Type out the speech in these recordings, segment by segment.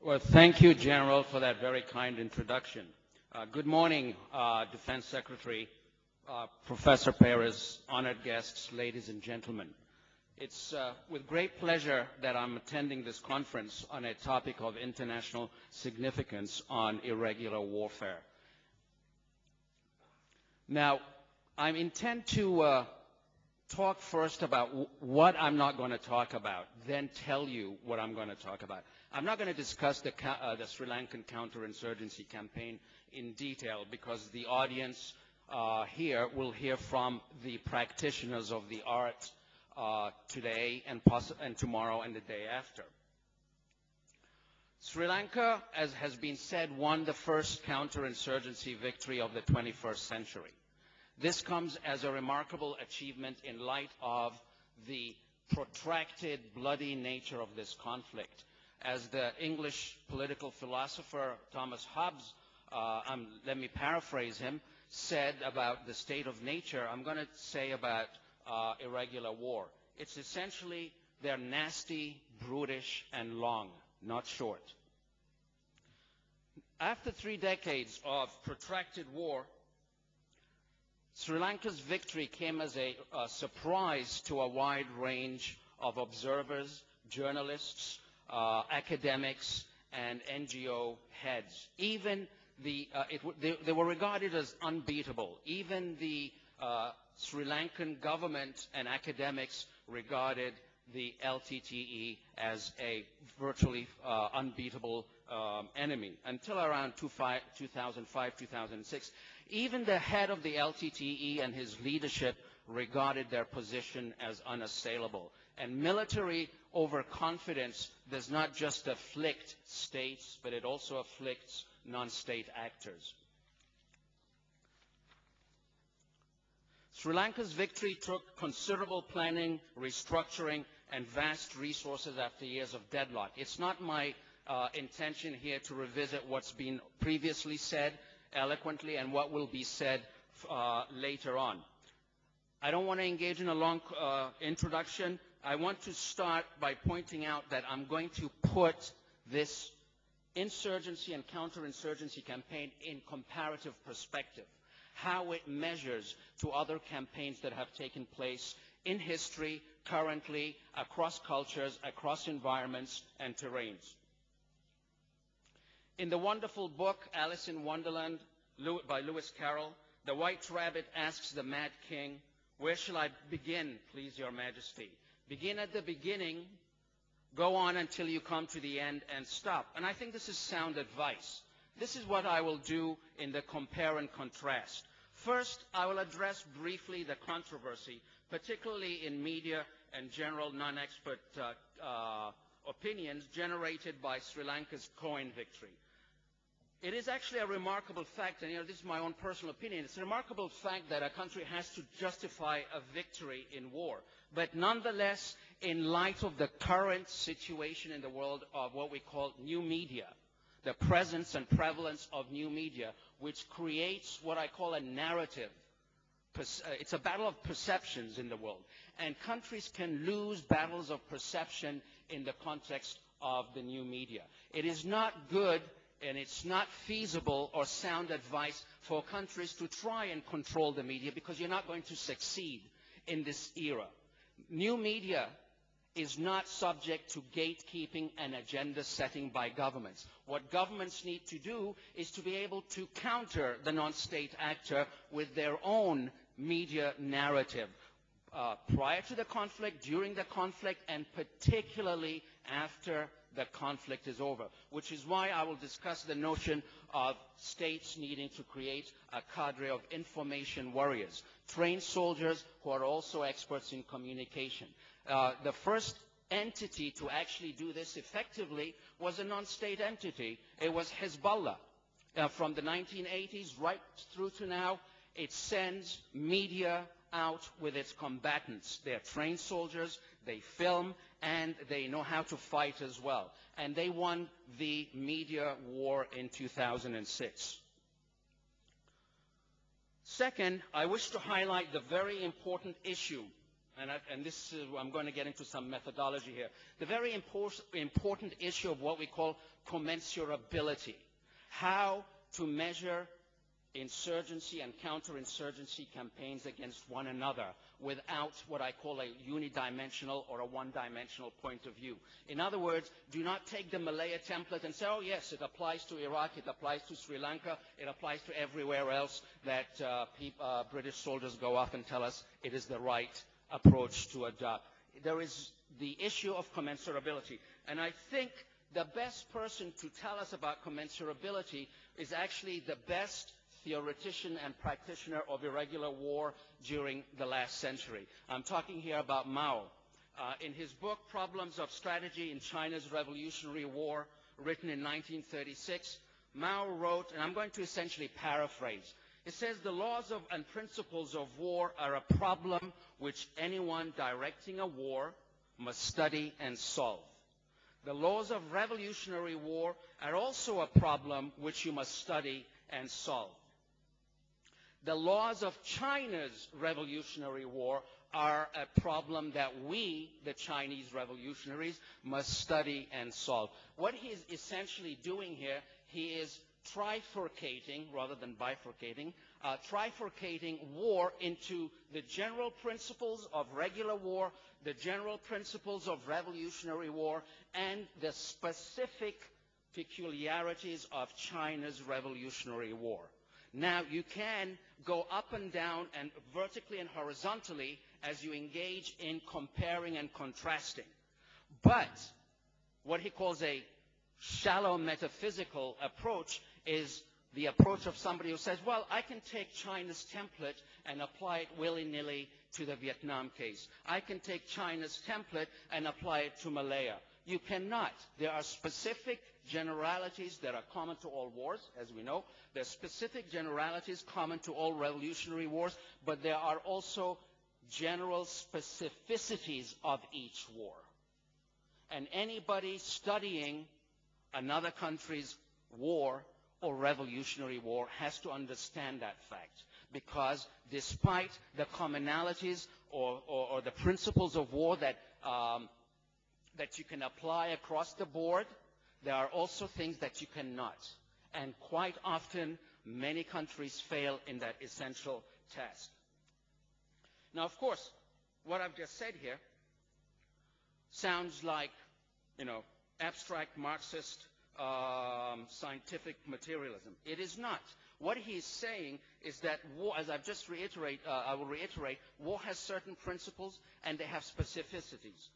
Well, thank you, General, for that very kind introduction. Good morning, Defense Secretary, Professor Perez, honored guests, ladies and gentlemen. It's with great pleasure that I'm attending this conference on a topic of international significance on irregular warfare. Now, I intend to talk first about what I'm not going to talk about, then tell you what I'm going to talk about. I'm not going to discuss the Sri Lankan counterinsurgency campaign in detail because the audience here will hear from the practitioners of the art today and tomorrow and the day after. Sri Lanka, as has been said, won the first counterinsurgency victory of the 21st century. This comes as a remarkable achievement in light of the protracted, bloody nature of this conflict. As the English political philosopher Thomas Hobbes, let me paraphrase him, said about the state of nature, I'm going to say about irregular war. It's essentially they're nasty, brutish, and long, not short. After 3 decades of protracted war, Sri Lanka's victory came as a surprise to a wide range of observers, journalists, academics, and NGO heads. Even they were regarded as unbeatable. Even the Sri Lankan government and academics regarded the LTTE as a virtually unbeatable enemy until around 2005, 2006. Even the head of the LTTE and his leadership regarded their position as unassailable. And military overconfidence does not just afflict states, but it also afflicts non-state actors. Sri Lanka's victory took considerable planning, restructuring, and vast resources after years of deadlock. It's not my intention here to revisit what's been previously said eloquently and what will be said later on. I don't want to engage in a long introduction. I want to start by pointing out that I'm going to put this insurgency and counterinsurgency campaign in comparative perspective, how it measures to other campaigns that have taken place in history, currently, across cultures, across environments and terrains. In the wonderful book, Alice in Wonderland, by Lewis Carroll, the White Rabbit asks the Mad King, "Where shall I begin, please your majesty?" Begin at the beginning, go on until you come to the end and stop. And I think this is sound advice. This is what I will do in the compare and contrast. First, I will address briefly the controversy, particularly in media and general non-expert opinions generated by Sri Lanka's coin victory. It is actually a remarkable fact, and this is my own personal opinion, it's a remarkable fact that a country has to justify a victory in war. But nonetheless, in light of the current situation in the world of what we call new media, the presence and prevalence of new media, which creates what I call a narrative. It's a battle of perceptions in the world. And countries can lose battles of perception in the context of the new media. It is not good and it's not feasible or sound advice for countries to try and control the media because you're not going to succeed in this era. New media is not subject to gatekeeping and agenda setting by governments. What governments need to do is to be able to counter the non-state actor with their own media narrative prior to the conflict, during the conflict, and particularly after the conflict is over, which is why I will discuss the notion of states needing to create a cadre of information warriors, trained soldiers who are also experts in communication. The first entity to actually do this effectively was a non-state entity. It was Hezbollah. From the 1980s right through to now, it sends media out with its combatants. They're trained soldiers, they film, and they know how to fight as well. And they won the media war in 2006. Second, I wish to highlight the very important issue and this is, I'm going to get into some methodology here. The very important issue of what we call commensurability, how to measure insurgency and counterinsurgency campaigns against one another without what I call a unidimensional or a one-dimensional point of view. In other words, do not take the Malaya template and say, oh yes, it applies to Iraq, it applies to Sri Lanka, it applies to everywhere else that British soldiers go off and tell us it is the right approach to adopt. There is the issue of commensurability. And I think the best person to tell us about commensurability is actually the best theoretician and practitioner of irregular war during the last century. I'm talking here about Mao. In his book, Problems of Strategy in China's Revolutionary War, written in 1936, Mao wrote, and I'm going to essentially paraphrase, it says, the laws of and principles of war are a problem which anyone directing a war must study and solve. The laws of revolutionary war are also a problem which you must study and solve. The laws of China's revolutionary war are a problem that we, the Chinese revolutionaries, must study and solve. What he is essentially doing here, he is trifurcating, rather than bifurcating, trifurcating war into the general principles of regular war, the general principles of revolutionary war, and the specific peculiarities of China's revolutionary war. Now, you can go up and down and vertically and horizontally as you engage in comparing and contrasting. But what he calls a shallow metaphysical approach is the approach of somebody who says, well, I can take China's template and apply it willy-nilly to the Vietnam case. I can take China's template and apply it to Malaya. You cannot. There are specific generalities that are common to all wars, as we know. There are specific generalities common to all revolutionary wars, but there are also general specificities of each war. And anybody studying another country's war or revolutionary war has to understand that fact, because despite the commonalities or the principles of war that you can apply across the board, there are also things that you cannot. And quite often, many countries fail in that essential task. Now, of course, what I've just said here sounds like, abstract Marxist scientific materialism. It is not. What he's saying is that war, as I've just I will reiterate, war has certain principles and they have specificities.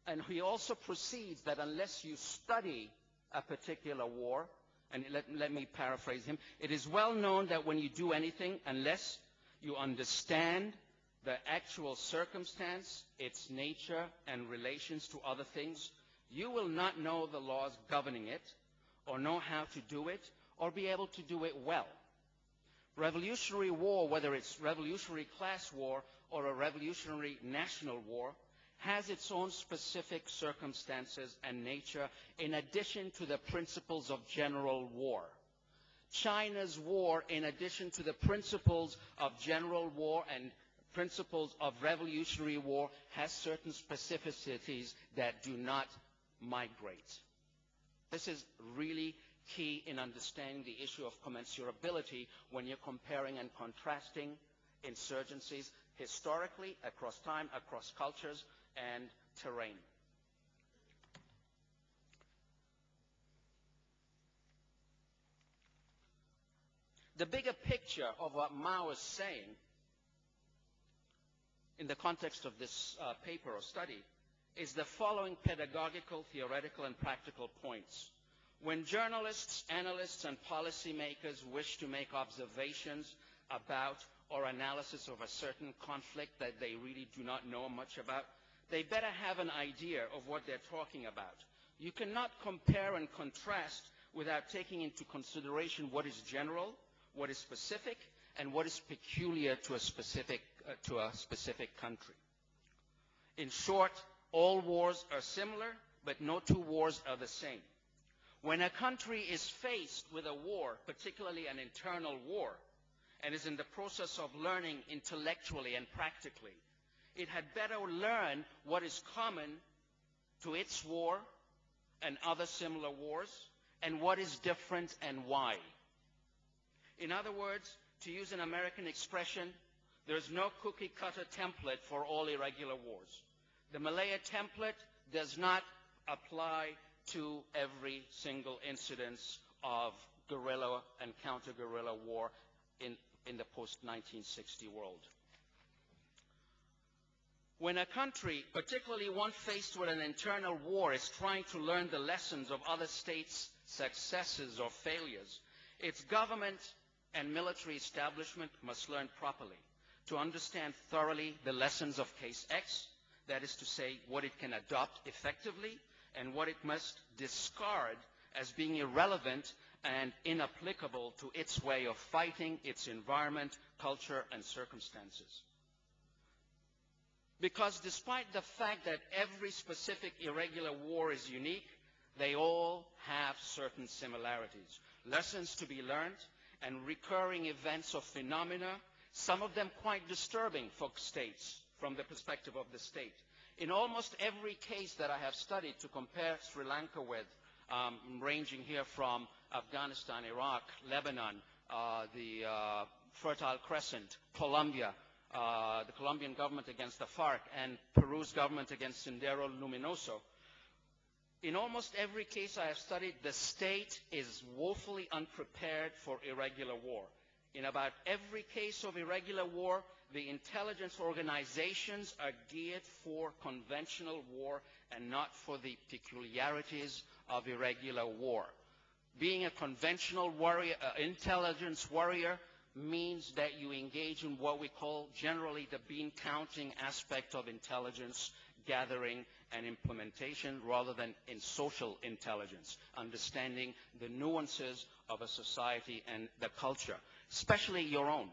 And he also proceeds that unless you study a particular war, and let me paraphrase him, it is well known that when you do anything, unless you understand the actual circumstance, its nature, and relations to other things, you will not know the laws governing it, or know how to do it, or be able to do it well. Revolutionary war, whether it's revolutionary class war or a revolutionary national war, has its own specific circumstances and nature in addition to the principles of general war. China's war, in addition to the principles of general war and principles of revolutionary war, has certain specificities that do not migrate. This is really key in understanding the issue of commensurability when you're comparing and contrasting insurgencies historically, across time, across cultures, and terrain. The bigger picture of what Mao is saying in the context of this paper or study is the following pedagogical, theoretical, and practical points. When journalists, analysts, and policymakers wish to make observations about or analysis of a certain conflict that they really do not know much about, they better have an idea of what they're talking about. You cannot compare and contrast without taking into consideration what is general, what is specific, and what is peculiar to a specific country. In short, all wars are similar, but no two wars are the same. When a country is faced with a war, particularly an internal war, and is in the process of learning intellectually and practically, it had better learn what is common to its war and other similar wars, and what is different and why. In other words, to use an American expression, there is no cookie-cutter template for all irregular wars. The Malaya template does not apply to every single incidence of guerrilla and counter-guerrilla war in the post-1960 world. When a country, particularly one faced with an internal war, is trying to learn the lessons of other states' successes or failures, its government and military establishment must learn properly to understand thoroughly the lessons of Case X, that is to say, what it can adopt effectively and what it must discard as being irrelevant and inapplicable to its way of fighting, its environment, culture, and circumstances. Because despite the fact that every specific irregular war is unique, they all have certain similarities, lessons to be learned, and recurring events or phenomena, some of them quite disturbing for states from the perspective of the state. In almost every case that I have studied to compare Sri Lanka with, ranging here from Afghanistan, Iraq, Lebanon, the Fertile Crescent, Colombia, the Colombian government against the FARC, and Peru's government against Sendero Luminoso. In almost every case I have studied, the state is woefully unprepared for irregular war. In about every case of irregular war, the intelligence organizations are geared for conventional war and not for the peculiarities of irregular war. Being a conventional warrior, intelligence warrior, means that you engage in what we call generally the bean counting aspect of intelligence gathering and implementation rather than in social intelligence, understanding the nuances of a society and the culture, especially your own.